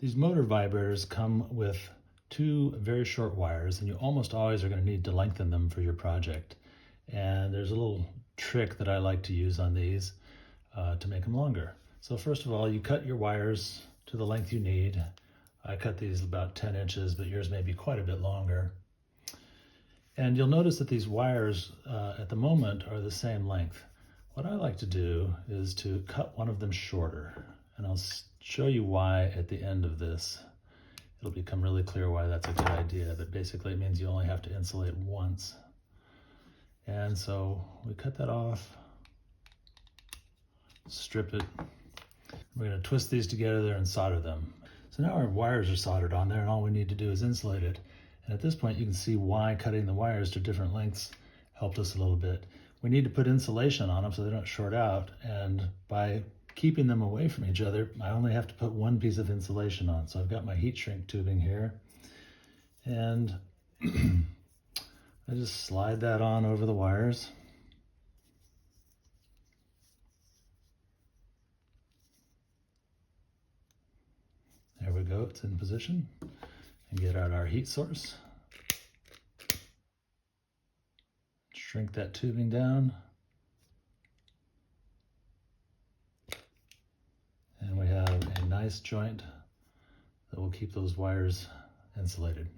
These motor vibrators come with two very short wires, and you almost always are going to need to lengthen them for your project. And there's a little trick that I like to use on these to make them longer. So first of all, you cut your wires to the length you need. I cut these about 10 inches, but yours may be quite a bit longer. And you'll notice that these wires at the moment are the same length. What I like to do is to cut one of them shorter, and I'll show you why at the end of this. It'll become really clear why that's a good idea, but basically it means you only have to insulate once. And so we cut that off, strip it. We're going to twist these together and solder them. So now our wires are soldered on there, and all we need to do is insulate it. And at this point you can see why cutting the wires to different lengths helped us a little bit. We need to put insulation on them so they don't short out, and by keeping them away from each other, I only have to put one piece of insulation on. So I've got my heat shrink tubing here, and I just slide that on over the wires. There we go, it's in position. And get out our heat source. Shrink that tubing down. And we have a nice joint that will keep those wires insulated.